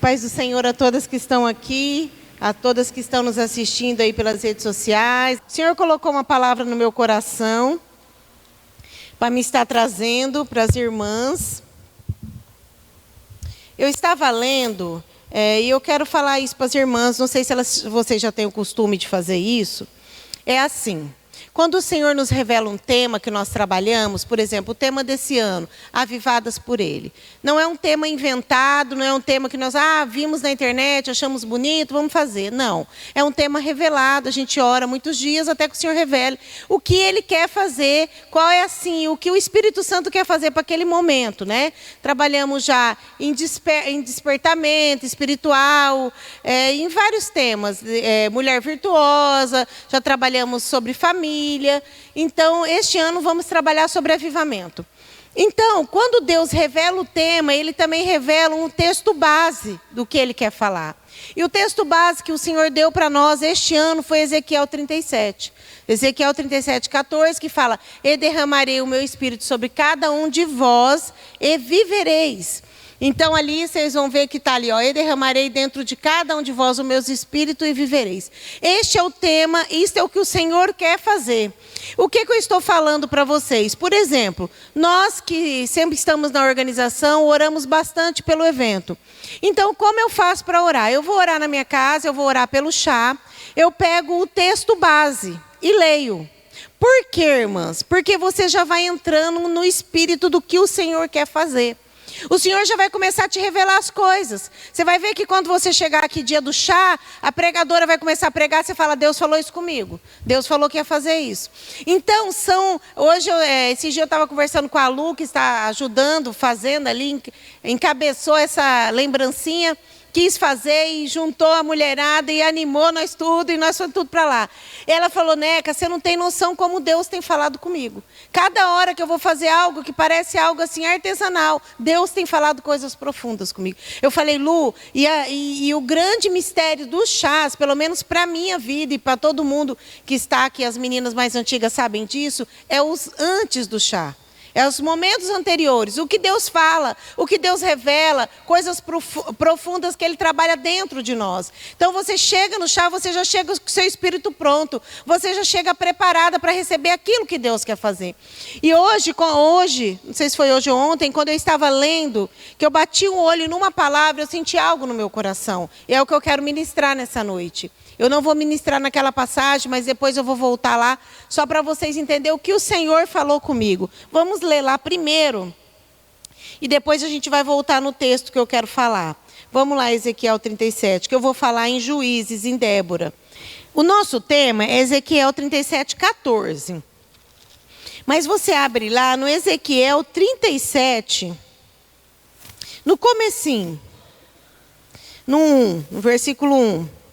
paz do Senhor a todas que estão aqui, a todas que estão nos assistindo aí pelas redes sociais. O Senhor colocou uma palavra no meu coração para me estar trazendo para as irmãs. Eu estava lendo, e eu quero falar isso para as irmãs, não sei se vocês já têm o costume de fazer isso. É assim, quando o Senhor nos revela um tema que nós trabalhamos, por exemplo, o tema desse ano, Avivadas por Ele. Não é um tema inventado, não é um tema que nós vimos na internet, achamos bonito, vamos fazer. Não, é um tema revelado, a gente ora muitos dias até que o Senhor revele o que Ele quer fazer, qual é assim, o que o Espírito Santo quer fazer para aquele momento, né? Trabalhamos já em despertamento espiritual, em vários temas, mulher virtuosa, já trabalhamos sobre família. Então, este ano vamos trabalhar sobre avivamento. Então, quando Deus revela o tema, Ele também revela um texto base do que Ele quer falar. E o texto base que o Senhor deu para nós este ano foi Ezequiel 37. Ezequiel 37, 14, que fala: E derramarei o meu espírito sobre cada um de vós e vivereis. Então ali vocês vão ver que está ali, e derramarei dentro de cada um de vós o meu espírito e vivereis. Este é o tema, isto é o que o Senhor quer fazer. O que eu estou falando para vocês? Por exemplo, nós que sempre estamos na organização, oramos bastante pelo evento. Então, como eu faço para orar? Eu vou orar na minha casa, eu vou orar pelo chá, eu pego o texto base e leio. Por quê, irmãs? Porque você já vai entrando no espírito do que o Senhor quer fazer. O Senhor já vai começar a te revelar as coisas. Você vai ver que quando você chegar aqui dia do chá, a pregadora vai começar a pregar, você fala: Deus falou isso comigo. Deus falou que ia fazer isso. Então, esse dia eu estava conversando com a Lu, que está ajudando, fazendo ali, encabeçou essa lembrancinha, quis fazer e juntou a mulherada e animou nós tudo, e nós fomos tudo para lá. Ela falou: Neca, você não tem noção como Deus tem falado comigo. Cada hora que eu vou fazer algo que parece algo assim artesanal, Deus tem falado coisas profundas comigo. Eu falei: Lu, e o grande mistério dos chás, pelo menos para a minha vida e para todo mundo que está aqui, as meninas mais antigas sabem disso, é os antes do chá. É os momentos anteriores, o que Deus fala, o que Deus revela, coisas profundas que Ele trabalha dentro de nós. Então você chega no chá, você já chega com o seu espírito pronto, você já chega preparada para receber aquilo que Deus quer fazer. E hoje, não sei se foi hoje ou ontem, quando eu estava lendo, que eu bati o olho numa palavra, eu senti algo no meu coração. E é o que eu quero ministrar nessa noite. Eu não vou ministrar naquela passagem, mas depois eu vou voltar lá, só para vocês entenderem o que o Senhor falou comigo. Vamos ler lá primeiro, e depois a gente vai voltar no texto que eu quero falar. Vamos lá, Ezequiel 37, que eu vou falar em Juízes, em Débora. O nosso tema é Ezequiel 37, 14. Mas você abre lá no Ezequiel 37, no comecinho, no versículo 1.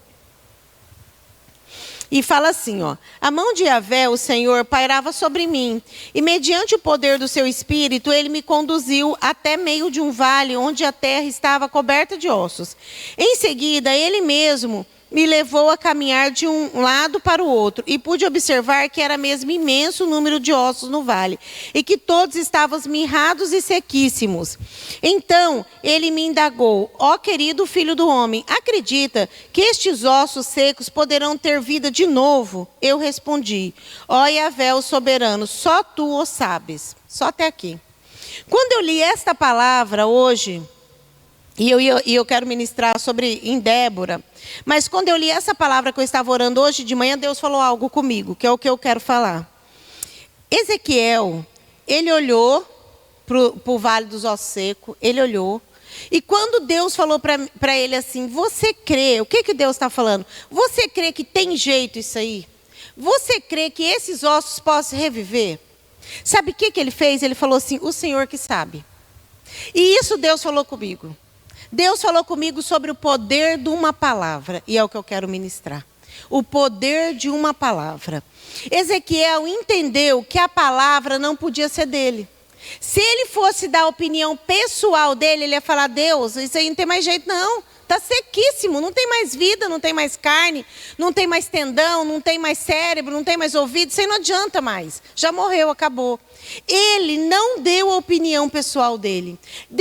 E fala assim, a mão de Yahvé, o Senhor, pairava sobre mim, e mediante o poder do seu espírito, ele me conduziu até meio de um vale, onde a terra estava coberta de ossos. Em seguida, ele mesmo me levou a caminhar de um lado para o outro, e pude observar que era mesmo imenso o número de ossos no vale, e que todos estavam mirrados e sequíssimos. Então ele me indagou: ó querido filho do homem, acredita que estes ossos secos poderão ter vida de novo? Eu respondi: ó Yahvé, o soberano, só tu o sabes. Só até aqui. Quando eu li esta palavra hoje, e eu quero ministrar em Débora, mas quando eu li essa palavra que eu estava orando hoje de manhã, Deus falou algo comigo, que é o que eu quero falar. Ezequiel, ele olhou para o Vale dos Ossos Secos, ele olhou, e quando Deus falou para ele assim: você crê, o que Deus está falando? Você crê que tem jeito isso aí? Você crê que esses ossos possam reviver? Sabe o que ele fez? Ele falou assim: o Senhor que sabe. E isso Deus falou comigo. Deus falou comigo sobre o poder de uma palavra, e é o que eu quero ministrar. O poder de uma palavra. Ezequiel entendeu que a palavra não podia ser dele. Se ele fosse dar a opinião pessoal dele, ele ia falar: Deus, isso aí não tem mais jeito não. Está sequíssimo, não tem mais vida, não tem mais carne, não tem mais tendão, não tem mais cérebro, não tem mais ouvido, isso aí não adianta mais. Já morreu, acabou. Ele não deu a opinião pessoal dele.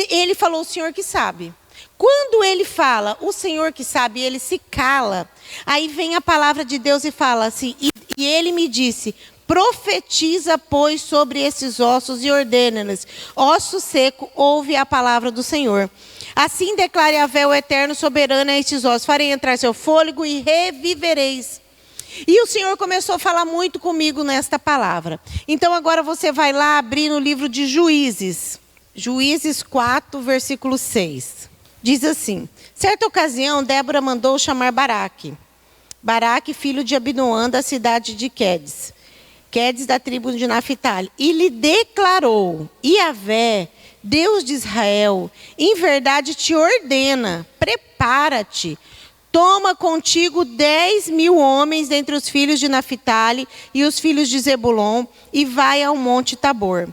Ele falou: o Senhor que sabe. Quando ele fala, o Senhor que sabe, ele se cala. Aí vem a palavra de Deus e fala assim, e ele me disse, profetiza, pois, sobre esses ossos e ordena-lhes, osso seco, ouve a palavra do Senhor. Assim declare Yahvé, o eterno soberano, a estes ossos, farei entrar seu fôlego e revivereis. E o Senhor começou a falar muito comigo nesta palavra. Então agora você vai lá abrir no livro de Juízes. Juízes 4, versículo 6. Diz assim, certa ocasião, Débora mandou chamar Baraque. Baraque, filho de Abinoam, da cidade de Quedes. Quedes, da tribo de Naphtali. E lhe declarou, Yahvé, Deus de Israel, em verdade te ordena, prepara-te. Toma contigo 10.000 homens dentre os filhos de Naphtali e os filhos de Zebulon, e vai ao monte Tabor.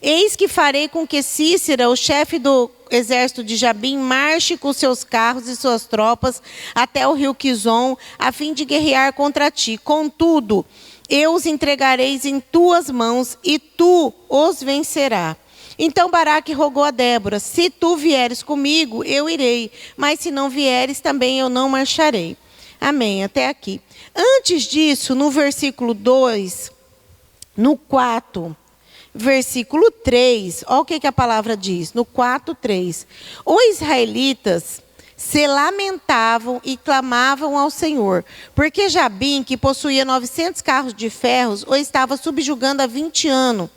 Eis que farei com que Cícera, o chefe do exército de Jabim, marche com seus carros e suas tropas até o rio Quizon, a fim de guerrear contra ti. Contudo, eu os entregareis em tuas mãos, e tu os vencerás. Então Baraque rogou a Débora, se tu vieres comigo, eu irei, mas se não vieres, também eu não marcharei. Amém, até aqui. Antes disso, no versículo 2, no 4, versículo 3, olha o que a palavra diz, no 4, 3. Os israelitas se lamentavam e clamavam ao Senhor, porque Jabim, que possuía 900 carros de ferros, o estava subjugando há 20 anos.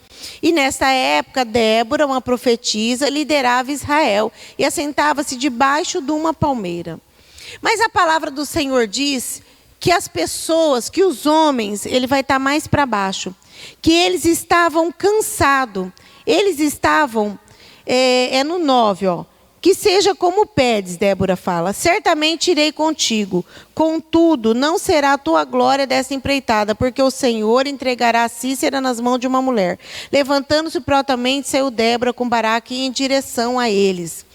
E nessa época, Débora, uma profetisa, liderava Israel e assentava-se debaixo de uma palmeira. Mas a palavra do Senhor diz que as pessoas, que os homens, ele vai estar mais para baixo, que eles estavam cansados, eles estavam, no 9, ó. Que seja como pedes, Débora fala, certamente irei contigo. Contudo, não será a tua glória dessa empreitada, porque o Senhor entregará Cícera nas mãos de uma mulher. Levantando-se prontamente, saiu Débora com Baraque em direção a eles.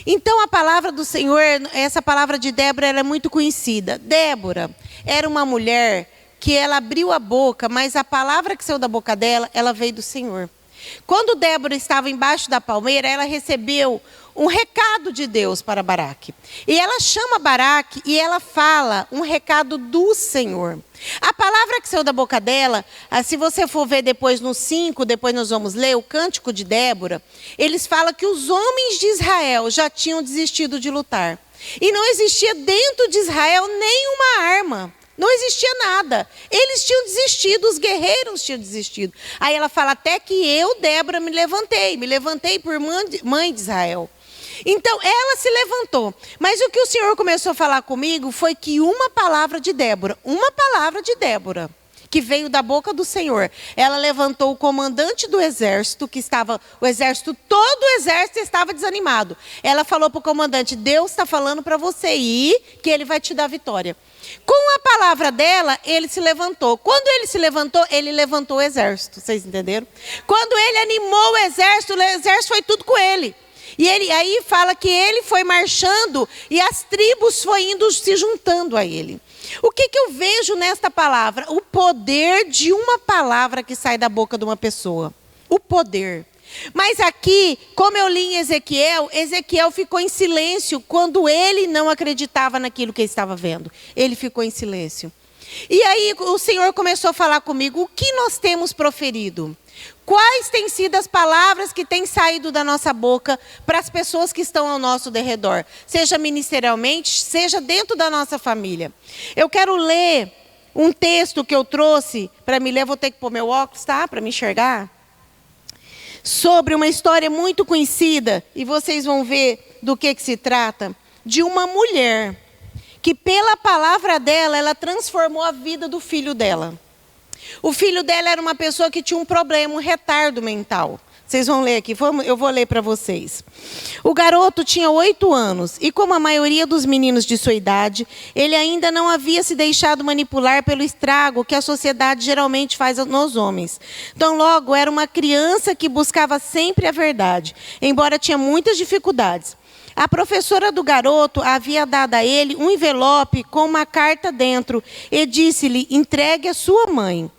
Então a palavra do Senhor, essa palavra de Débora, ela é muito conhecida. Débora era uma mulher que ela abriu a boca, mas a palavra que saiu da boca dela, ela veio do Senhor. Quando Débora estava embaixo da palmeira, ela recebeu um recado de Deus para Baraque. E ela chama Baraque e ela fala um recado do Senhor. A palavra que saiu da boca dela, se você for ver depois no 5, depois nós vamos ler o cântico de Débora, eles falam que os homens de Israel já tinham desistido de lutar. E não existia dentro de Israel nenhuma arma. Não existia nada. Eles tinham desistido, os guerreiros tinham desistido. Aí ela fala, até que eu, Débora, me levantei por mãe de Israel. Então, ela se levantou. Mas o que o Senhor começou a falar comigo foi que uma palavra de Débora, que veio da boca do Senhor, ela levantou o comandante do exército, todo o exército estava desanimado. Ela falou para o comandante, Deus está falando para você ir, que Ele vai te dar vitória. Com a palavra dela, ele se levantou. Quando ele se levantou, ele levantou o exército. Vocês entenderam? Quando ele animou o exército foi tudo com ele. E ele aí fala que ele foi marchando e as tribos foram indo se juntando a ele. O que eu vejo nesta palavra? O poder de uma palavra que sai da boca de uma pessoa. O poder. Mas aqui, como eu li em Ezequiel, Ezequiel ficou em silêncio quando ele não acreditava naquilo que ele estava vendo. Ele ficou em silêncio. E aí o Senhor começou a falar comigo, o que nós temos proferido? Quais têm sido as palavras que têm saído da nossa boca para as pessoas que estão ao nosso derredor? Seja ministerialmente, seja dentro da nossa família. Eu quero ler um texto que eu trouxe para me ler, vou ter que pôr meu óculos, tá? Para me enxergar. Sobre uma história muito conhecida, e vocês vão ver do que se trata, de uma mulher que pela palavra dela, ela transformou a vida do filho dela. O filho dela era uma pessoa que tinha um problema, um retardo mental. Vocês vão ler aqui, eu vou ler para vocês. O garoto tinha 8 anos e, como a maioria dos meninos de sua idade, ele ainda não havia se deixado manipular pelo estrago que a sociedade geralmente faz nos homens. Então, logo, era uma criança que buscava sempre a verdade, embora tinha muitas dificuldades. A professora do garoto havia dado a ele um envelope com uma carta dentro e disse-lhe, entregue à sua mãe.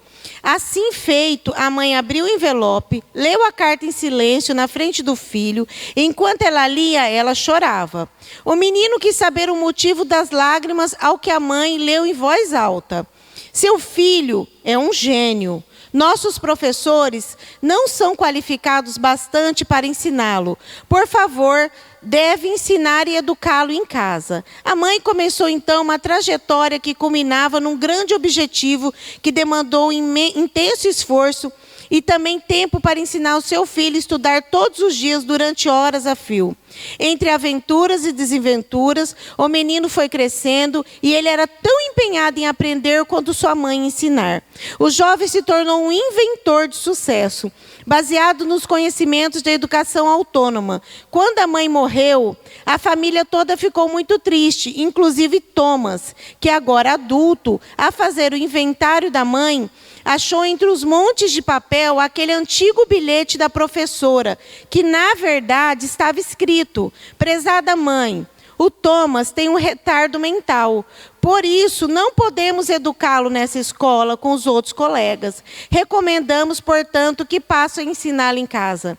Assim feito, a mãe abriu o envelope, leu a carta em silêncio na frente do filho. Enquanto ela lia, ela chorava. O menino quis saber o motivo das lágrimas, ao que a mãe leu em voz alta: seu filho é um gênio. Nossos professores não são qualificados bastante para ensiná-lo. Por favor, deve ensinar e educá-lo em casa. A mãe começou então uma trajetória que culminava num grande objetivo que demandou intenso esforço e também tempo para ensinar o seu filho a estudar todos os dias durante horas a fio. Entre aventuras e desventuras, o menino foi crescendo e ele era tão empenhado em aprender quanto sua mãe em ensinar. O jovem se tornou um inventor de sucesso, baseado nos conhecimentos da educação autônoma. Quando a mãe morreu, a família toda ficou muito triste, inclusive Thomas, que agora adulto, a fazer o inventário da mãe, achou entre os montes de papel aquele antigo bilhete da professora, que na verdade estava escrito: prezada mãe, o Thomas tem um retardo mental. Por isso, não podemos educá-lo nessa escola com os outros colegas. Recomendamos, portanto, que passe a ensiná-lo em casa.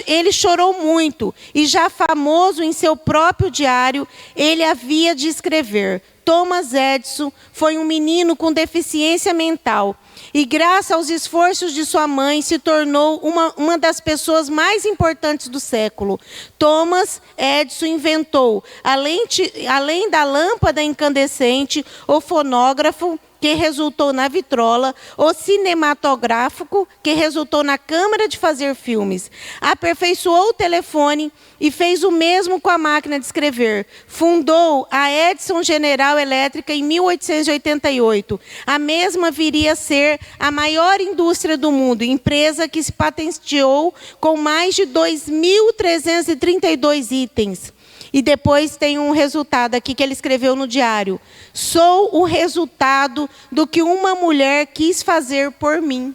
Ele chorou muito e, já famoso em seu próprio diário, ele havia de escrever: Thomas Edison foi um menino com deficiência mental e, graças aos esforços de sua mãe, se tornou uma das pessoas mais importantes do século. Thomas Edison inventou, além da lâmpada incandescente, o fonógrafo, que resultou na vitrola, o cinematográfico, que resultou na câmara de fazer filmes. Aperfeiçoou o telefone e fez o mesmo com a máquina de escrever. Fundou a Edison General Elétrica em 1888. A mesma viria a ser a maior indústria do mundo, empresa que se patenteou com mais de 2.332 itens. E depois tem um resultado aqui que ele escreveu no diário: sou o resultado do que uma mulher quis fazer por mim.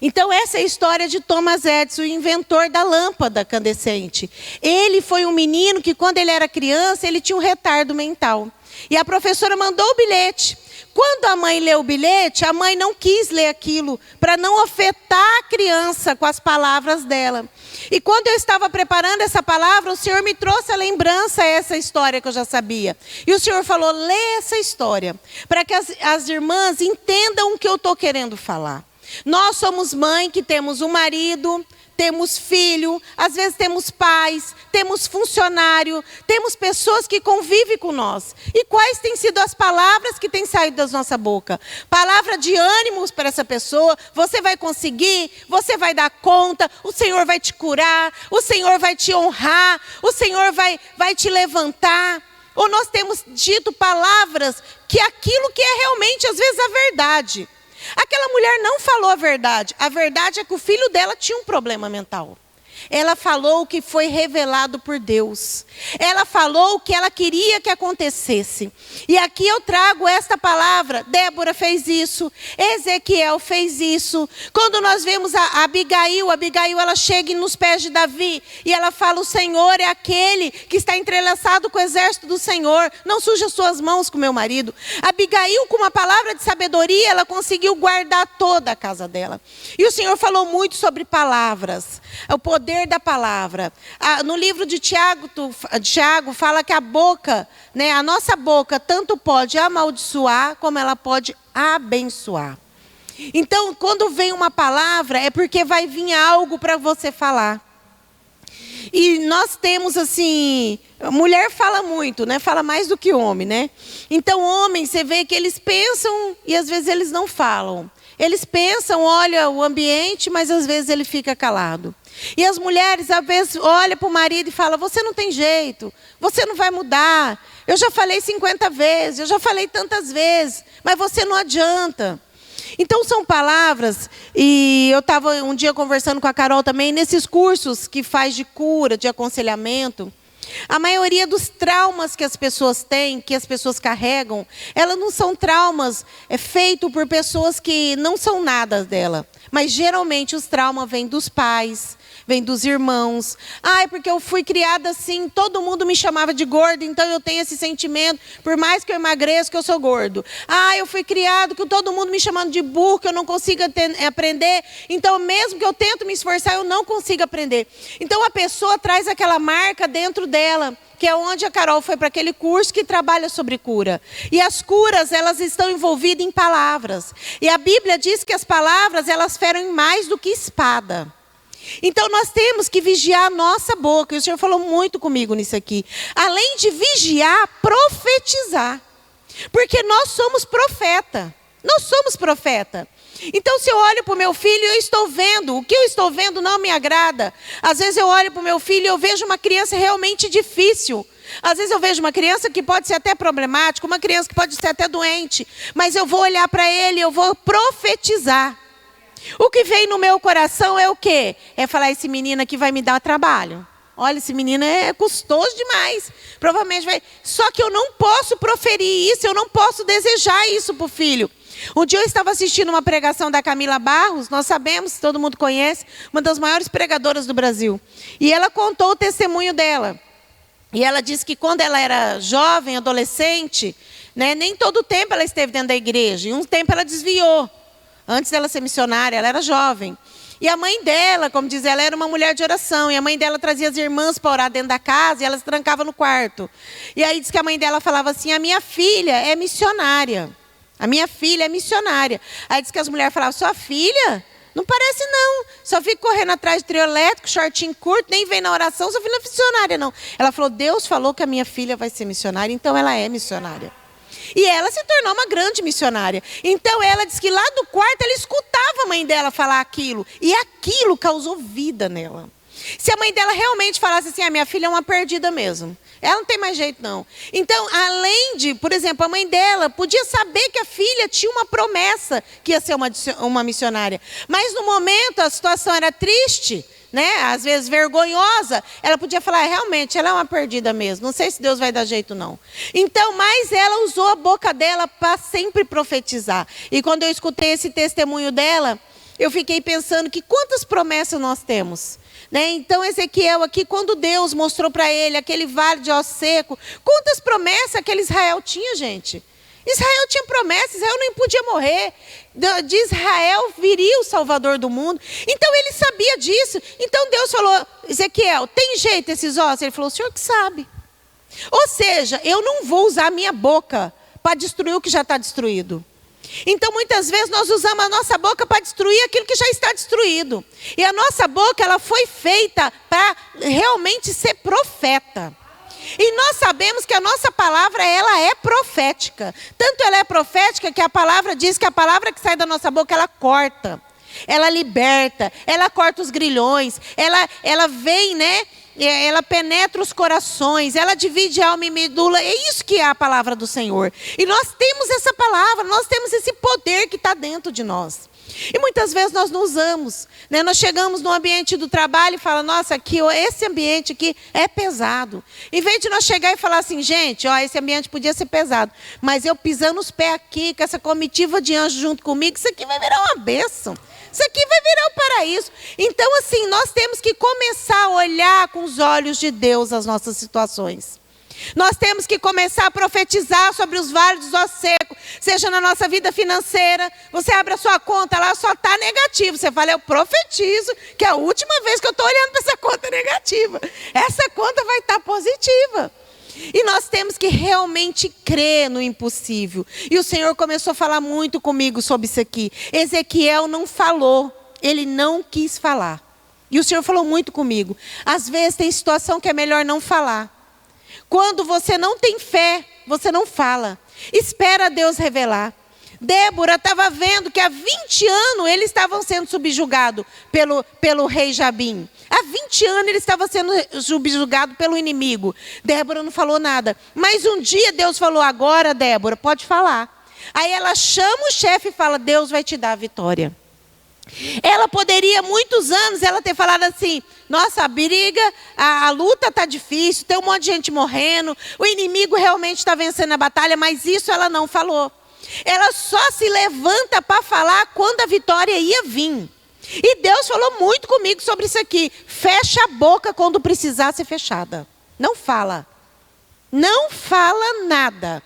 Então, essa é a história de Thomas Edison, o inventor da lâmpada incandescente. Ele foi um menino que, quando ele era criança, ele tinha um retardo mental. E a professora mandou o bilhete. Quando a mãe leu o bilhete, a mãe não quis ler aquilo, para não afetar a criança com as palavras dela. E quando eu estava preparando essa palavra, o Senhor me trouxe a lembrança, essa história que eu já sabia. E o Senhor falou: lê essa história, para que as irmãs entendam o que eu estou querendo falar. Nós somos mãe que temos um marido, temos filho, às vezes temos pais, temos funcionário, temos pessoas que convivem com nós. E quais têm sido as palavras que têm saído da nossa boca? Palavra de ânimo para essa pessoa: você vai conseguir, você vai dar conta, o Senhor vai te curar, o Senhor vai te honrar, o Senhor vai te levantar. Ou nós temos dito palavras que aquilo que é realmente, às vezes, a verdade. Aquela mulher não falou a verdade é que o filho dela tinha um problema mental. Ela falou o que foi revelado por Deus. Ela falou o que ela queria que acontecesse. E aqui eu trago esta palavra: Débora fez isso, Ezequiel fez isso. Quando nós vemos a Abigail ela chega nos pés de Davi e ela fala: o Senhor é aquele que está entrelaçado com o exército do Senhor, não suje as suas mãos com meu marido. Abigail, com uma palavra de sabedoria, ela conseguiu guardar toda a casa dela. E o Senhor falou muito sobre palavras, o poder da palavra. No livro de Tiago fala que a boca, a nossa boca, tanto pode amaldiçoar como ela pode abençoar. Então, quando vem uma palavra, é porque vai vir algo para você falar. E nós temos assim, mulher fala muito, fala mais do que homem, Então, homens, você vê que eles pensam e às vezes eles não falam. Eles pensam, olha o ambiente, mas às vezes ele fica calado. E as mulheres, às vezes, olham para o marido e falam: você não tem jeito, você não vai mudar. Eu já falei 50 vezes, eu já falei tantas vezes, mas você não adianta. Então, são palavras, e eu estava um dia conversando com a Carol também, nesses cursos que faz de cura, de aconselhamento. A maioria dos traumas que as pessoas têm, que as pessoas carregam, elas não são traumas feitos por pessoas que não são nada dela. Mas geralmente os traumas vêm dos pais, vem dos irmãos. Ah, é porque eu fui criada assim, todo mundo me chamava de gordo, então eu tenho esse sentimento, por mais que eu emagreça, que eu sou gordo. Ah, eu fui criado com todo mundo me chamando de burro, que eu não consigo aprender, então mesmo que eu tento me esforçar, eu não consigo aprender. Então a pessoa traz aquela marca dentro dela, que é onde a Carol foi para aquele curso que trabalha sobre cura. E as curas, elas estão envolvidas em palavras. E a Bíblia diz que as palavras, elas ferem mais do que espada. Então nós temos que vigiar a nossa boca. E o Senhor falou muito comigo nisso aqui. Além de vigiar, profetizar. Porque nós somos profeta. Nós somos profeta. Então, se eu olho para o meu filho, eu estou vendo. O que eu estou vendo não me agrada. Às vezes eu olho para o meu filho e eu vejo uma criança realmente difícil. Às vezes eu vejo uma criança que pode ser até problemática, uma criança que pode ser até doente. Mas eu vou olhar para ele, eu vou profetizar. O que vem no meu coração é o quê? É falar, esse menino aqui vai me dar trabalho. Olha, esse menino é custoso demais. Provavelmente vai... Só que eu não posso proferir isso, eu não posso desejar isso para o filho. Um dia eu estava assistindo uma pregação da Camila Barros, nós sabemos, todo mundo conhece, uma das maiores pregadoras do Brasil. E ela contou o testemunho dela. E ela disse que quando ela era jovem, adolescente, né, nem todo o tempo ela esteve dentro da igreja. E um tempo ela desviou. Antes dela ser missionária, ela era jovem. E a mãe dela, como diz ela, era uma mulher de oração. E a mãe dela trazia as irmãs para orar dentro da casa e ela se trancava no quarto. E aí diz que a mãe dela falava assim, a minha filha é missionária. A minha filha é missionária. Aí diz que as mulheres falavam, sua filha? Não parece não. Só fica correndo atrás de trio elétrico, shortinho curto, nem vem na oração, sua filha não é missionária não. Ela falou, Deus falou que a minha filha vai ser missionária, então ela é missionária. E ela se tornou uma grande missionária. Então ela diz que lá do quarto ela escutava a mãe dela falar aquilo. E aquilo causou vida nela. Se a mãe dela realmente falasse assim, a minha filha é uma perdida mesmo. Ela não tem mais jeito não. Então, além de, por exemplo, a mãe dela podia saber que a filha tinha uma promessa que ia ser uma missionária. Mas no momento a situação era triste, né? Às vezes vergonhosa. Ela podia falar, realmente, ela é uma perdida mesmo. Não sei se Deus vai dar jeito não. Então, mas ela usou a boca dela para sempre profetizar. E quando eu escutei esse testemunho dela, eu fiquei pensando que quantas promessas nós temos. Né? Então Ezequiel aqui, quando Deus mostrou para ele aquele vale de osso seco, quantas promessas aquele Israel tinha, gente? Israel tinha promessas, Israel nem podia morrer. De Israel viria o Salvador do mundo. Então ele sabia disso. Então Deus falou, Ezequiel, tem jeito esses ossos? Ele falou, o senhor que sabe. Ou seja, eu não vou usar a minha boca para destruir o que já está destruído. Então muitas vezes nós usamos a nossa boca para destruir aquilo que já está destruído. E a nossa boca, ela foi feita para realmente ser profeta. E nós sabemos que a nossa palavra, ela é profética. Tanto ela é profética que a palavra diz que a palavra que sai da nossa boca, ela corta. Ela liberta, ela corta os grilhões, ela vem, né? Ela penetra os corações, ela divide alma e medula. É isso que é a palavra do Senhor. E nós temos essa palavra, nós temos esse poder que está dentro de nós. E muitas vezes nós não usamos. Né? Nós chegamos no ambiente do trabalho e falamos, nossa, aqui, esse ambiente aqui é pesado. Em vez de nós chegar e falar assim, gente, ó, esse ambiente podia ser pesado, mas eu pisando os pés aqui, com essa comitiva de anjos junto comigo, isso aqui vai virar uma bênção. Isso aqui vai virar um paraíso. Então, assim, nós temos que começar a olhar com os olhos de Deus as nossas situações. Nós temos que começar a profetizar sobre os vales dos ossos secos, seja na nossa vida financeira. Você abre a sua conta lá, só está negativo. Você fala, eu profetizo que é a última vez que eu estou olhando para essa conta negativa. Essa conta vai estar positiva. E nós temos que realmente crer no impossível. E o Senhor começou a falar muito comigo sobre isso aqui. Ezequiel não falou, ele não quis falar. E o Senhor falou muito comigo. Às vezes tem situação que é melhor não falar. Quando você não tem fé, você não fala. Espera Deus revelar. Débora estava vendo que há 20 anos eles estavam sendo subjugados pelo rei Jabim. Há 20 anos ele estava sendo subjugado pelo inimigo. Débora não falou nada. Mas um dia Deus falou, agora Débora, pode falar. Aí ela chama o chefe e fala, Deus vai te dar a vitória. Ela poderia, muitos anos, ela ter falado assim, nossa, a briga, a luta está difícil, tem um monte de gente morrendo, o inimigo realmente está vencendo a batalha, mas isso ela não falou. Ela só se levanta para falar quando a vitória ia vir. E Deus falou muito comigo sobre isso aqui. Fecha a boca quando precisar ser fechada. Não fala. Não fala nada.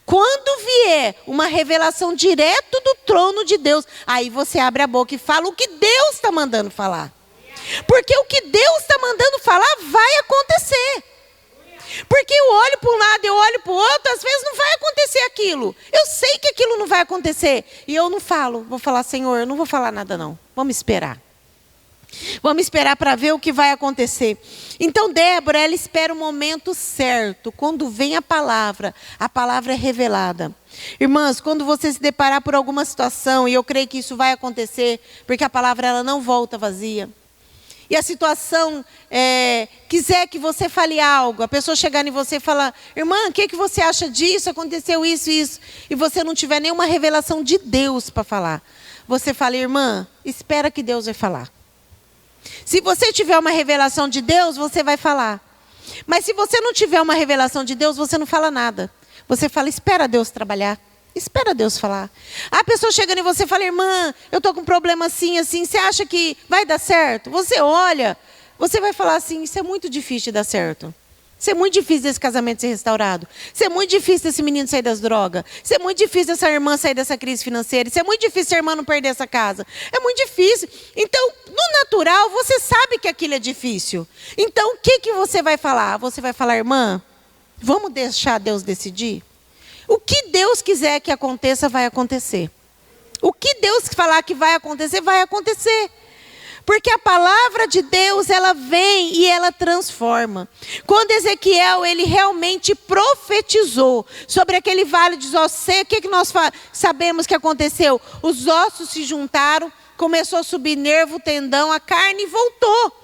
Quando vier uma revelação direto do trono de Deus, aí você abre a boca e fala o que Deus está mandando falar. Porque o que Deus está mandando falar vai acontecer. Porque eu olho para um lado, eu olho para o outro, às vezes não vai acontecer aquilo. Eu sei que aquilo não vai acontecer. E eu não falo. Vou falar, Senhor, eu não vou falar nada não. Vamos esperar. Vamos esperar para ver o que vai acontecer. Então Débora, ela espera o momento certo. Quando vem a palavra é revelada. Irmãs, quando você se deparar por alguma situação, e eu creio que isso vai acontecer, porque a palavra ela não volta vazia. E a situação quiser que você fale algo, a pessoa chegar em você e falar, irmã, o que você acha disso? Aconteceu isso, e você não tiver nenhuma revelação de Deus para falar. Você fala, irmã, espera que Deus vai falar. Se você tiver uma revelação de Deus, você vai falar. Mas se você não tiver uma revelação de Deus, você não fala nada. Você fala, espera Deus trabalhar. Espera Deus falar. A pessoa chegando em você e fala, irmã, eu estou com um problema assim, assim. Você acha que vai dar certo? Você olha, você vai falar assim, isso é muito difícil de dar certo. Isso é muito difícil desse casamento ser restaurado. Isso é muito difícil desse menino sair das drogas. Isso é muito difícil dessa irmã sair dessa crise financeira. Isso é muito difícil essa irmã não perder essa casa. É muito difícil. Então, no natural, você sabe que aquilo é difícil. Então, o que você vai falar? Você vai falar, irmã, vamos deixar Deus decidir? O que Deus quiser que aconteça, vai acontecer. O que Deus falar que vai acontecer, vai acontecer. Porque a palavra de Deus, ela vem e ela transforma. Quando Ezequiel, ele realmente profetizou sobre aquele vale de ossos secos, o que nós sabemos que aconteceu? Os ossos se juntaram, começou a subir nervo, tendão, a carne e voltou.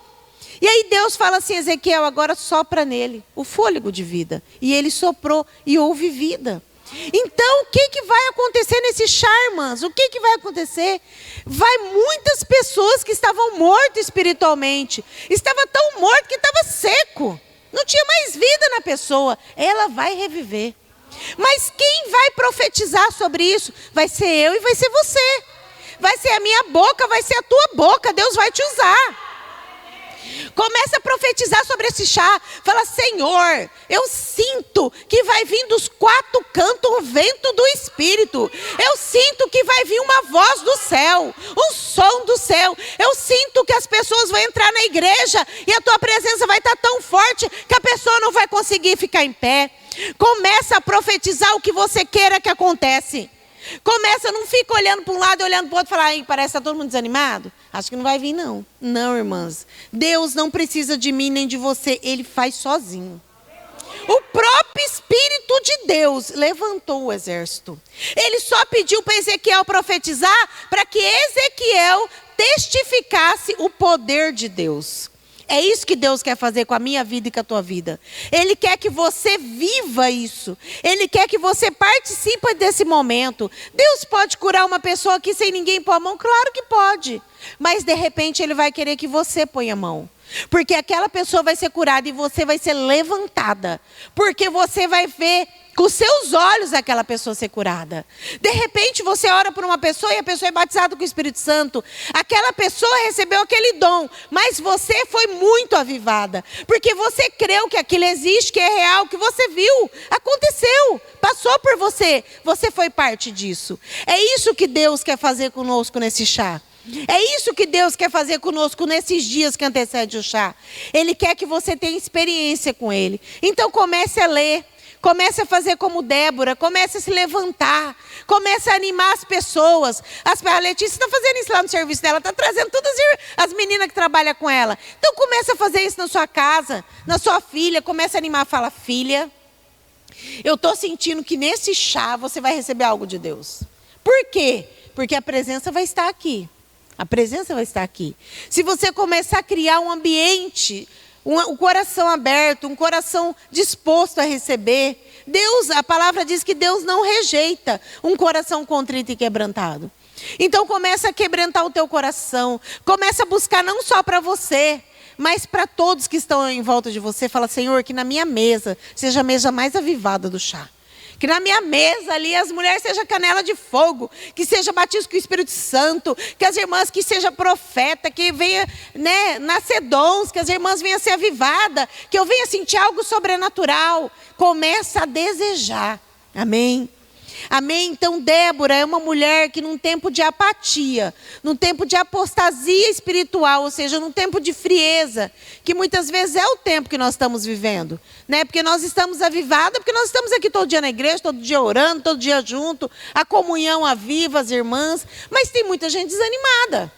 E aí Deus fala assim, Ezequiel, agora sopra nele o fôlego de vida. E ele soprou e houve vida. Então, o que vai acontecer nesse chá, irmãs? O que vai acontecer? Vai muitas pessoas que estavam mortas espiritualmente. Estava tão morto que estava seco. Não tinha mais vida na pessoa. Ela vai reviver. Mas quem vai profetizar sobre isso? Vai ser eu e vai ser você. Vai ser a minha boca, vai ser a tua boca. Deus vai te usar. Começa a profetizar sobre esse chá. Fala, Senhor, eu sinto que vai vir dos quatro cantos o vento do Espírito. Eu sinto que vai vir uma voz do céu, um som do céu. Eu sinto que as pessoas vão entrar na igreja e a tua presença vai estar tão forte que a pessoa não vai conseguir ficar em pé. Começa a profetizar o que você queira que acontece. Começa, não fica olhando para um lado e olhando para o outro e falar, parece que está todo mundo desanimado. Acho que não vai vir não. Não, irmãs. Deus não precisa de mim nem de você. Ele faz sozinho. O próprio Espírito de Deus levantou o exército. Ele só pediu para Ezequiel profetizar para que Ezequiel testificasse o poder de Deus. É isso que Deus quer fazer com a minha vida e com a tua vida. Ele quer que você viva isso. Ele quer que você participe desse momento. Deus pode curar uma pessoa aqui sem ninguém pôr a mão? Claro que pode. Mas de repente Ele vai querer que você ponha a mão. Porque aquela pessoa vai ser curada e você vai ser levantada. Porque você vai ver com os seus olhos aquela pessoa ser curada. De repente você ora por uma pessoa e a pessoa é batizada com o Espírito Santo. Aquela pessoa recebeu aquele dom, mas você foi muito avivada. Porque você creu que aquilo existe, que é real, que você viu. Aconteceu, passou por você. Você foi parte disso. É isso que Deus quer fazer conosco nesse chá. É isso que Deus quer fazer conosco nesses dias que antecedem o chá. Ele quer que você tenha experiência com Ele. Então comece a ler. Comece a fazer como Débora, comece a se levantar, comece a animar as pessoas. A Letícia está fazendo isso lá no serviço dela, está trazendo todas as meninas que trabalham com ela. Então comece a fazer isso na sua casa, na sua filha, comece a animar, fala, filha, eu estou sentindo que nesse chá você vai receber algo de Deus. Por quê? Porque a presença vai estar aqui. A presença vai estar aqui. Se você começar a criar um ambiente, um coração aberto, um coração disposto a receber. Deus, a palavra diz que Deus não rejeita um coração contrito e quebrantado. Então começa a quebrantar o teu coração. Começa a buscar não só para você, mas para todos que estão em volta de você. Fala, Senhor, que na minha mesa seja a mesa mais avivada do chá. Que na minha mesa ali as mulheres sejam canela de fogo, que seja batismo com o Espírito Santo, que as irmãs que seja profeta, que venha, né, nascer dons, que as irmãs venham ser avivadas, que eu venha sentir algo sobrenatural. Começa a desejar. Amém? Amém? Então Débora é uma mulher que num tempo de apatia, num tempo de apostasia espiritual, ou seja, num tempo de frieza, que muitas vezes é o tempo que nós estamos vivendo, né? Porque nós estamos avivadas, porque nós estamos aqui todo dia na igreja, todo dia orando, todo dia junto, a comunhão aviva as irmãs, mas tem muita gente desanimada.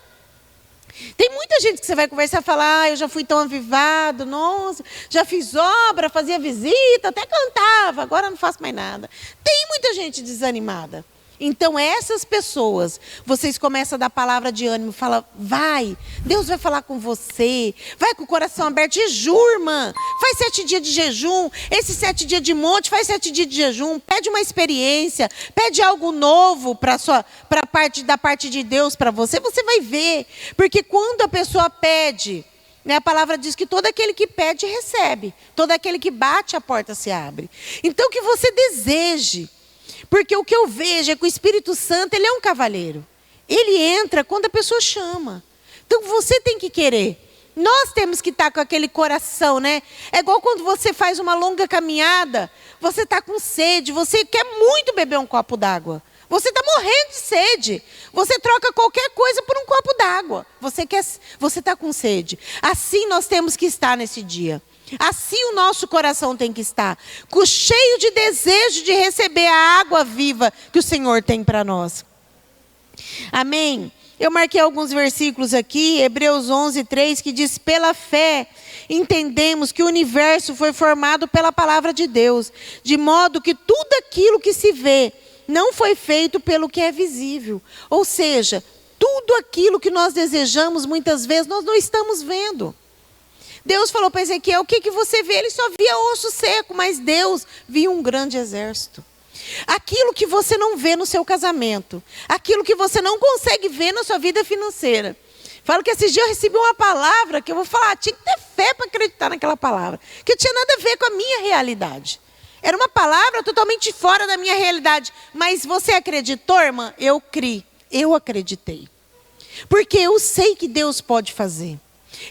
Tem muita gente que você vai conversar e falar, eu já fui tão avivado, nossa, já fiz obra, fazia visita, até cantava, agora não faço mais nada. Tem muita gente desanimada. Então essas pessoas, vocês começam a dar palavra de ânimo, fala, vai, Deus vai falar com você, vai com o coração aberto, jejurma, faz 7 dias de jejum, esses 7 dias de monte, faz 7 dias de jejum, pede uma experiência, pede algo novo da parte de Deus para você, você vai ver, porque quando a pessoa pede, né, a palavra diz que todo aquele que pede recebe, todo aquele que bate a porta se abre. Então que você deseje. Porque o que eu vejo é que o Espírito Santo, ele é um cavaleiro. Ele entra quando a pessoa chama. Então você tem que querer. Nós temos que estar com aquele coração, né? É igual quando você faz uma longa caminhada, você está com sede, você quer muito beber um copo d'água. Você está morrendo de sede. Você troca qualquer coisa por um copo d'água. Você está com sede. Assim nós temos que estar nesse dia. Assim o nosso coração tem que estar, cheio de desejo de receber a água viva que o Senhor tem para nós. Amém? Eu marquei alguns versículos aqui, Hebreus 11:3, que diz, pela fé entendemos que o universo foi formado pela palavra de Deus, de modo que tudo aquilo que se vê não foi feito pelo que é visível. Ou seja, tudo aquilo que nós desejamos, muitas vezes, nós não estamos vendo. Deus falou para Ezequiel, o que você vê? Ele só via osso seco, mas Deus via um grande exército. Aquilo que você não vê no seu casamento, aquilo que você não consegue ver na sua vida financeira. Falo que esses dias eu recebi uma palavra que eu vou falar, tinha que ter fé para acreditar naquela palavra, que tinha nada a ver com a minha realidade. Era uma palavra totalmente fora da minha realidade. Mas você acreditou, irmã? Eu criei, eu acreditei. Porque eu sei que Deus pode fazer.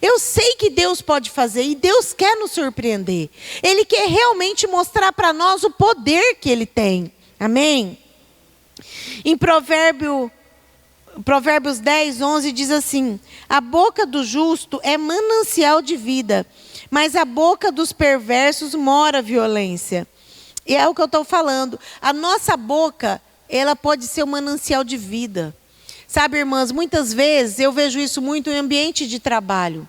Eu sei que Deus pode fazer e Deus quer nos surpreender. Ele quer realmente mostrar para nós o poder que Ele tem. Amém? Em Provérbios 10:11 diz assim, a boca do justo é manancial de vida, mas a boca dos perversos mora violência. E é o que eu estou falando. A nossa boca, ela pode ser um manancial de vida. Sabe, irmãs, muitas vezes eu vejo isso muito em ambiente de trabalho,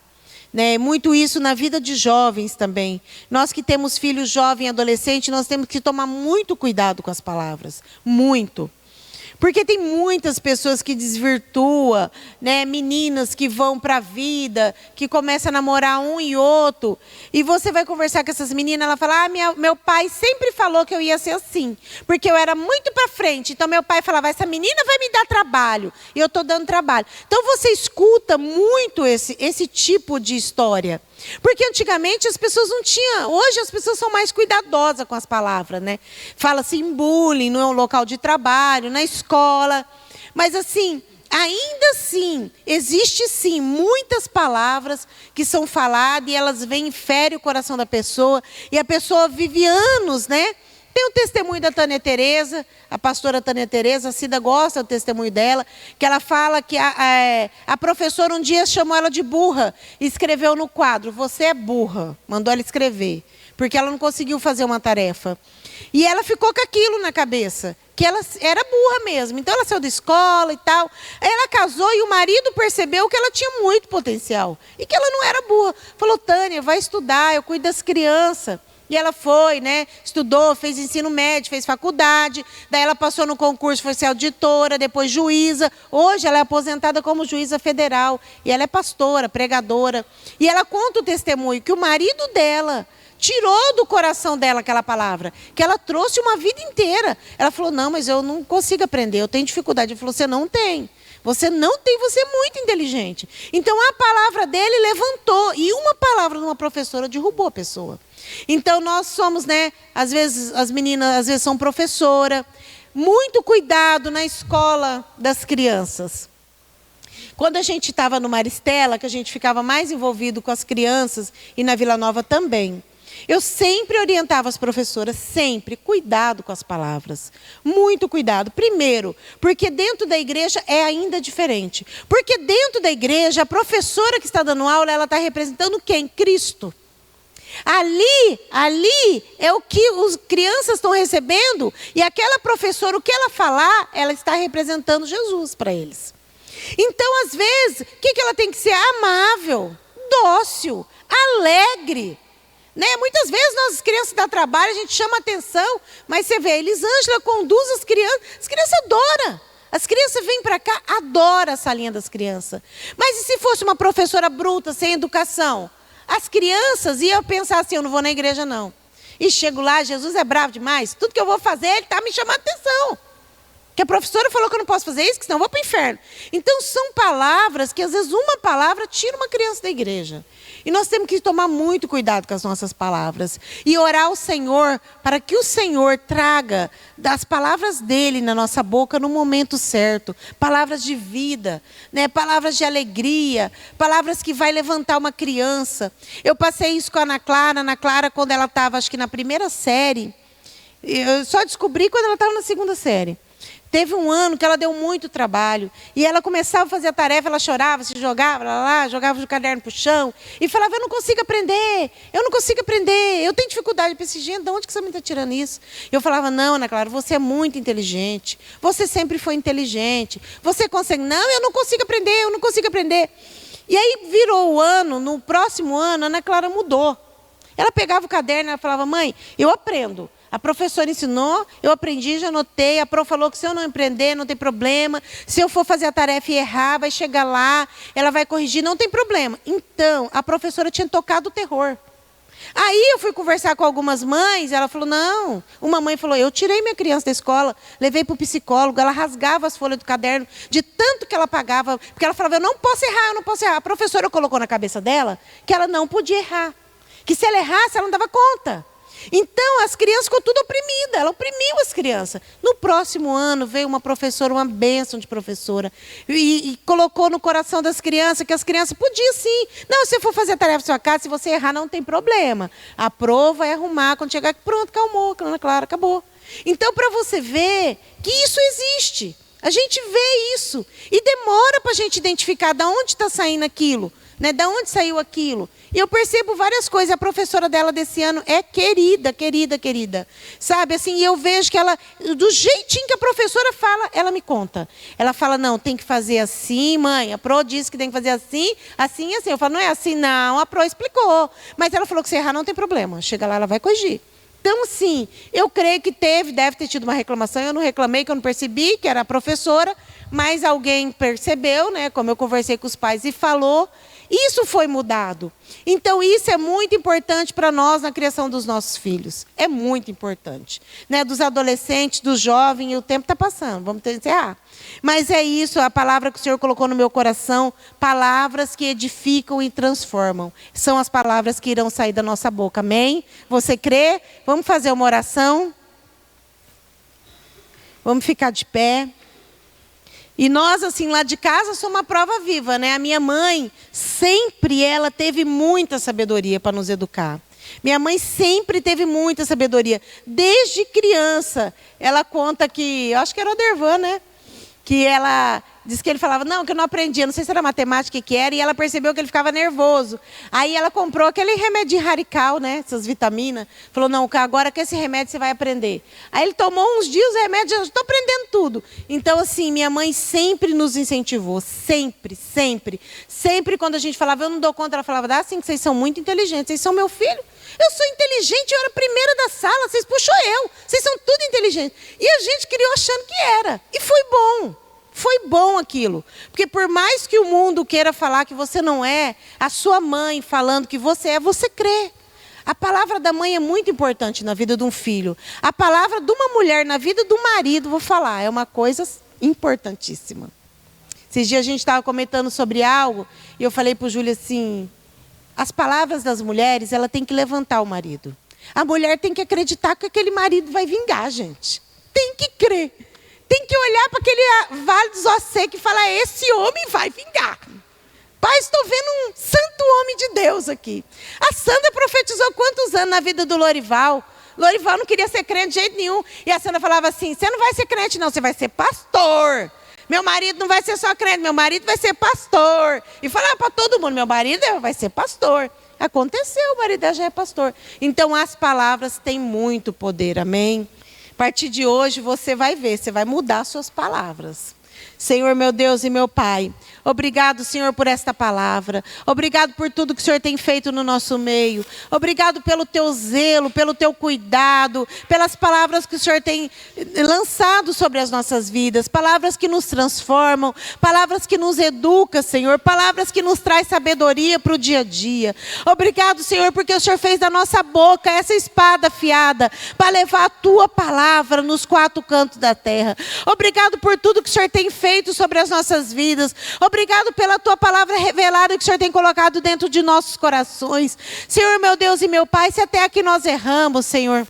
né? Muito isso na vida de jovens também. Nós que temos filhos jovens e adolescentes, nós temos que tomar muito cuidado com as palavras. Muito. Porque tem muitas pessoas que desvirtuam, né? Meninas que vão para a vida, que começam a namorar um e outro. E você vai conversar com essas meninas, ela fala, meu pai sempre falou que eu ia ser assim. Porque eu era muito para frente. Então meu pai falava, essa menina vai me dar trabalho. E eu estou dando trabalho. Então você escuta muito esse tipo de história. Porque antigamente as pessoas não tinham, hoje as pessoas são mais cuidadosas com as palavras, né? Fala-se em bullying, no local de trabalho, na escola. Mas assim, ainda assim, existe sim muitas palavras que são faladas e elas vêm e ferem o coração da pessoa. E a pessoa vive anos, né? Tem o testemunho da Tânia Tereza, a pastora Tânia Tereza, a Cida gosta do testemunho dela, que ela fala que a professora um dia chamou ela de burra e escreveu no quadro, você é burra, mandou ela escrever, porque ela não conseguiu fazer uma tarefa. E ela ficou com aquilo na cabeça, que ela era burra mesmo, então ela saiu da escola e tal. Aí ela casou e o marido percebeu que ela tinha muito potencial e que ela não era burra. Falou, Tânia, vai estudar, eu cuido das crianças. E ela foi, né, estudou, fez ensino médio, fez faculdade, daí ela passou no concurso, foi ser auditora, depois juíza. Hoje ela é aposentada como juíza federal e ela é pastora, pregadora. E ela conta o testemunho que o marido dela tirou do coração dela aquela palavra, que ela trouxe uma vida inteira. Ela falou, não, mas eu não consigo aprender, eu tenho dificuldade. Ele falou, você não tem. Você não tem, você é muito inteligente. Então a palavra dele levantou. E uma palavra de uma professora derrubou a pessoa. Então nós somos, né? Às vezes as meninas às vezes são professora. Muito cuidado na escola das crianças. Quando a gente estava no Maristela, que a gente ficava mais envolvido com as crianças, e na Vila Nova também, eu sempre orientava as professoras, sempre, cuidado com as palavras. Muito cuidado. Primeiro, porque dentro da igreja é ainda diferente. Porque dentro da igreja, a professora que está dando aula, ela está representando quem? Cristo. Ali é o que as crianças estão recebendo, e aquela professora, o que ela falar, ela está representando Jesus para eles. Então, às vezes, o que ela tem que ser? Amável, dócil, alegre. Né? Muitas vezes nós, as crianças dão trabalho, a gente chama atenção, mas você vê, a Elisângela conduz as crianças adoram. As crianças vêm para cá, adoram a salinha das crianças. Mas e se fosse uma professora bruta, sem educação? As crianças iam pensar assim, eu não vou na igreja não. E chego lá, Jesus é bravo demais, tudo que eu vou fazer, ele está me chamando atenção. Que a professora falou que eu não posso fazer isso, que senão eu vou para o inferno. Então são palavras que às vezes uma palavra tira uma criança da igreja. E nós temos que tomar muito cuidado com as nossas palavras. E orar ao Senhor para que o Senhor traga das palavras dele na nossa boca no momento certo. Palavras de vida, né? Palavras de alegria, palavras que vai levantar uma criança. Eu passei isso com a Ana Clara quando ela estava acho que na primeira série. Eu só descobri quando ela estava na segunda série. Teve um ano que ela deu muito trabalho. E ela começava a fazer a tarefa, ela chorava, se jogava lá, jogava o caderno para o chão. E falava, eu não consigo aprender, eu tenho dificuldade. Eu pensei, gente, de onde que você me está tirando isso? Eu falava, não, Ana Clara, você é muito inteligente. Você sempre foi inteligente. Você consegue. Não, eu não consigo aprender. E aí virou o ano, no próximo ano, a Ana Clara mudou. Ela pegava o caderno e falava, mãe, eu aprendo. A professora ensinou, eu aprendi, já anotei. A prof falou que se eu não aprender, não tem problema. Se eu for fazer a tarefa e errar, vai chegar lá, ela vai corrigir, não tem problema. Então, a professora tinha tocado o terror. Aí eu fui conversar com algumas mães, ela falou, não. Uma mãe falou, eu tirei minha criança da escola, levei para o psicólogo, ela rasgava as folhas do caderno, de tanto que ela pagava, porque ela falava, eu não posso errar. A professora colocou na cabeça dela que ela não podia errar. Que se ela errasse, ela não dava conta. Então, as crianças ficou tudo oprimidas, ela oprimiu as crianças. No próximo ano, veio uma professora, uma bênção de professora, e colocou no coração das crianças que as crianças podiam sim. Não, se você for fazer a tarefa da sua casa, se você errar, não tem problema. A prova é arrumar, quando chegar aqui, pronto, calmou, Ana Clara, acabou. Então, para você ver que isso existe, a gente vê isso, e demora para a gente identificar de onde está saindo aquilo. Né, da onde saiu aquilo? E eu percebo várias coisas. A professora dela desse ano é querida. Sabe, assim, e eu vejo que ela, do jeitinho que a professora fala, ela me conta. Ela fala, não, tem que fazer assim, mãe. A Pro disse que tem que fazer assim, assim e assim. Eu falo, não é assim, não. A Pro explicou. Mas ela falou que se errar não tem problema. Chega lá, ela vai corrigir. Então, sim, eu creio que deve ter tido uma reclamação. Eu não reclamei, que eu não percebi, que era a professora. Mas alguém percebeu, né? Como eu conversei com os pais e falou. Isso foi mudado. Então, isso é muito importante para nós na criação dos nossos filhos. É muito importante. Né? Dos adolescentes, dos jovens, e o tempo está passando. Vamos encerrar. Mas é isso, a palavra que o Senhor colocou no meu coração, palavras que edificam e transformam. São as palavras que irão sair da nossa boca. Amém? Você crê? Vamos fazer uma oração? Vamos ficar de pé. E nós, assim, lá de casa, somos uma prova viva, né? A minha mãe, sempre ela teve muita sabedoria para nos educar. Minha mãe sempre teve muita sabedoria. Desde criança, ela conta que, eu acho que era o Dervan, né? Que ela disse que ele falava, não, que eu não aprendia, não sei se era matemática que era, e ela percebeu que ele ficava nervoso. Aí ela comprou aquele remédio radical, né, essas vitaminas, falou, não, agora com esse remédio você vai aprender. Aí ele tomou uns dias o remédio, já estou aprendendo tudo. Então, assim, minha mãe sempre nos incentivou, sempre quando a gente falava, eu não dou conta, ela falava, assim, que vocês são muito inteligentes, vocês são meu filho. Eu sou inteligente, eu era a primeira da sala, vocês puxou eu, vocês são tudo inteligentes. E a gente criou achando que era, e foi bom. Foi bom aquilo, porque por mais que o mundo queira falar que você não é, a sua mãe falando que você é, você crê. A palavra da mãe é muito importante na vida de um filho. A palavra de uma mulher na vida do marido, vou falar, é uma coisa importantíssima. Esses dias a gente estava comentando sobre algo, e eu falei para o Júlio assim, as palavras das mulheres, ela tem que levantar o marido. A mulher tem que acreditar que aquele marido vai vingar, gente. Tem que crer. Tem que olhar para aquele vale dos ossos secos e falar, esse homem vai vingar. Pai, estou vendo um santo homem de Deus aqui. A Sandra profetizou quantos anos na vida do Lorival? Lorival não queria ser crente de jeito nenhum. E a Sandra falava assim, você não vai ser crente não, você vai ser pastor. Meu marido não vai ser só crente, meu marido vai ser pastor. E falava para todo mundo, meu marido vai ser pastor. Aconteceu, o marido dela já é pastor. Então as palavras têm muito poder, amém? A partir de hoje você vai ver, você vai mudar suas palavras. Senhor, meu Deus e meu Pai, obrigado, Senhor, por esta palavra. Obrigado por tudo que o Senhor tem feito no nosso meio. Obrigado pelo teu zelo, pelo teu cuidado, pelas palavras que o Senhor tem lançado sobre as nossas vidas. Palavras que nos transformam, palavras que nos educam, Senhor. Palavras que nos traz sabedoria para o dia a dia. Obrigado, Senhor, porque o Senhor fez da nossa boca essa espada afiada para levar a tua palavra nos quatro cantos da terra. Obrigado por tudo que o Senhor tem feito sobre as nossas vidas. Obrigado pela tua palavra revelada que o Senhor tem colocado dentro de nossos corações. Senhor, meu Deus e meu Pai, se até aqui nós erramos, Senhor,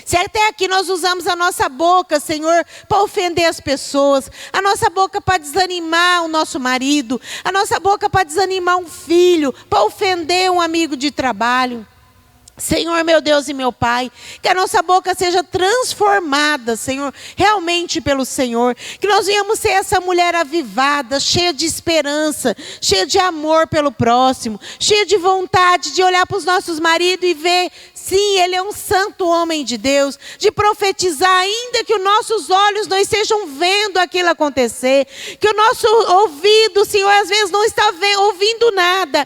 se até aqui nós usamos a nossa boca, Senhor, para ofender as pessoas, a nossa boca para desanimar o nosso marido, a nossa boca para desanimar um filho, para ofender um amigo de trabalho, Senhor, meu Deus e meu Pai, que a nossa boca seja transformada, Senhor, realmente pelo Senhor. Que nós venhamos ser essa mulher avivada, cheia de esperança, cheia de amor pelo próximo, cheia de vontade de olhar para os nossos maridos e ver, sim, ele é um santo homem de Deus, de profetizar, ainda que os nossos olhos não estejam vendo aquilo acontecer, que o nosso ouvido, Senhor, às vezes não está ouvindo nada,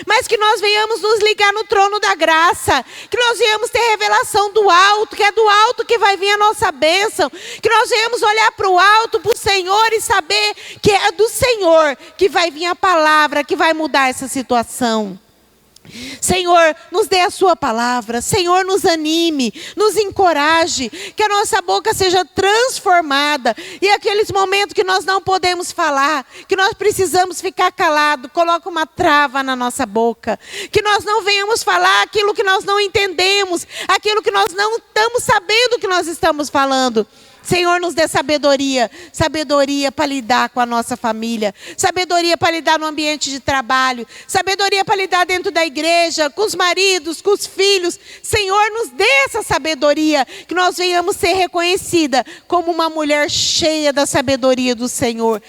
mas que nós venhamos nos ligar no trono da graça, que nós venhamos ter revelação do alto, que é do alto que vai vir a nossa bênção, que nós venhamos olhar para o alto, para o Senhor e saber que é do Senhor que vai vir a palavra, que vai mudar essa situação. Senhor, nos dê a sua palavra, Senhor, nos anime, nos encoraje, que a nossa boca seja transformada, e aqueles momentos que nós não podemos falar, que nós precisamos ficar calado, coloca uma trava na nossa boca, que nós não venhamos falar aquilo que nós não entendemos, aquilo que nós não estamos sabendo que nós estamos falando. Senhor, nos dê sabedoria, sabedoria para lidar com a nossa família, sabedoria para lidar no ambiente de trabalho, sabedoria para lidar dentro da igreja, com os maridos, com os filhos. Senhor, nos dê essa sabedoria, que nós venhamos ser reconhecida como uma mulher cheia da sabedoria do Senhor.